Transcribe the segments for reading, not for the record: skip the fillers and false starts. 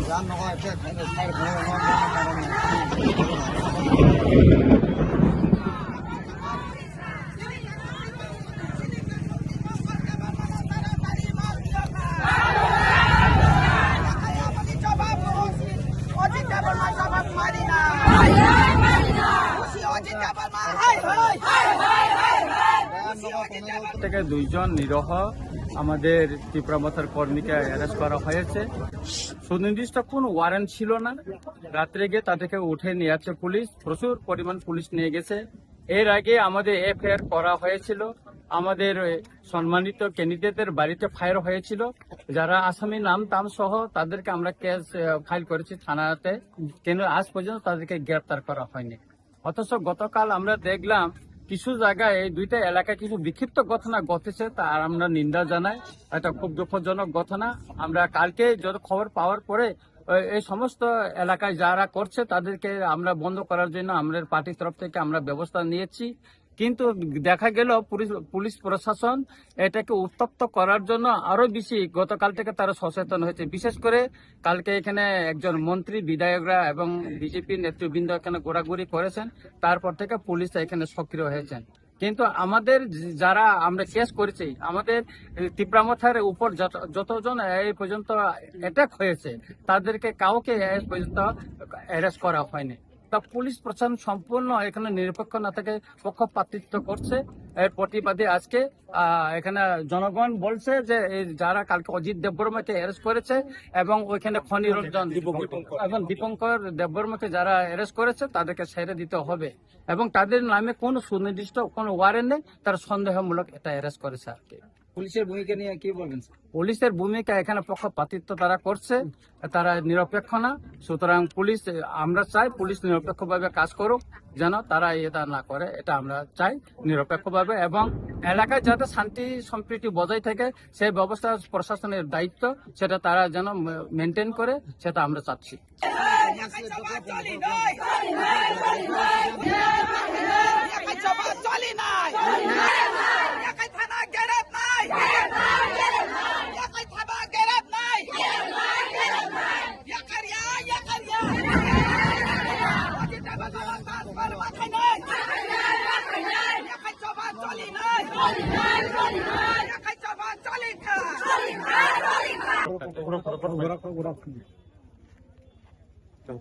জান নহয় এতিয়া থেকে দুইজন নিরহ আমাদের তীব্রমথার কর্মীকে অ্যারেস্ট করা হয়েছে। সুনির্দিষ্ট কোন ওয়ারেন্ট ছিল না। রাত্রে গিয়ে তাদেরকে উঠে নিয়ে যাচ্ছে পুলিশ, প্রচুর পরিমাণ পুলিশ নিয়ে গেছে। এর আগে আমাদের এফআইআর করা হয়েছিল, আমাদের সম্মানিত ক্যান্ডিডেটদের বাড়িতে ফায়ার হয়েছিল। যারা আসামি নাম টাম সহ তাদেরকে আমরা কেস ফাইল করেছি থানাতে, কিন্তু আজ পর্যন্ত তাদেরকে গ্রেপ্তার করা হয়নি। অথচ গতকাল আমরা দেখলাম কিছু জায়গায় এই দুইটা এলাকায় কিছু বিক্ষিপ্ত ঘটনা ঘটেছে, তার আমরা নিন্দা জানাই। এটা খুব দুঃখজনক ঘটনা। আমরা কালকে যত খবর পাওয়ার পরে এই সমস্ত এলাকায় যারা করছে তাদেরকে আমরা বন্ধ করার জন্য আমাদের পার্টির তরফ থেকে আমরা ব্যবস্থা নিয়েছি। কিন্তু দেখা গেল পুলিশ প্রশাসন এটাকে উত্তপ্ত করার জন্য আরো বেশি গতকাল থেকে তারা সচেতন হয়েছে। বিশেষ করে কালকে এখানে একজন মন্ত্রী, বিধায়করা এবং বিজেপি নেতৃবৃন্দ এখানে ঘোরাঘুরি করেছেন, তারপর থেকে পুলিশ এখানে সক্রিয় হয়েছেন। কিন্তু আমাদের যারা আমরা কেস করেছি, আমাদের তীব্রামথার উপর যতজন এই পর্যন্ত অ্যাটাক হয়েছে তাদেরকে কাউকে এই পর্যন্ত অ্যারেস্ট করা হয়নি। তা পুলিশ প্রশাসন সম্পূর্ণ এখানে নিরপেক্ষ না থেকে পক্ষপাতিত্ব করছে। এর প্রতিবাদে আজকে এখানে জনগণ বলছে যে যারা কালকে অজিত দেববর্মাকে অ্যারেস্ট করেছে এবং ওইখানে খনিরঞ্জন এবং দীপঙ্কর দেববর্মাকে যারা অ্যারেস্ট করেছে তাদেরকে ছেড়ে দিতে হবে এবং তাদের নামে কোনো সুনির্দিষ্ট কোনো ওয়ারেন্ট নেই, তারা সন্দেহমূলক এটা অ্যারেস্ট করেছে আর কি। পুলিশের ভূমিকা নিয়ে কি বলবেন? পুলিশের ভূমিকা এখানে পক্ষপাতিত্ব তারা করছে, তারা নিরপেক্ষ না। সুতরাং পুলিশ, আমরা চাই পুলিশ নিরপেক্ষভাবে কাজ করুক, যেন তারা এটা না করে, এটা আমরা চাই নিরপেক্ষভাবে। এবং এলাকায় যাতে শান্তি সম্প্রীতি বজায় থাকে সেই ব্যবস্থা প্রশাসনের দায়িত্ব, সেটা তারা যেন মেনটেন করে, সেটা আমরা চাচ্ছি।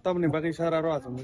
Tamni bagi sararo asam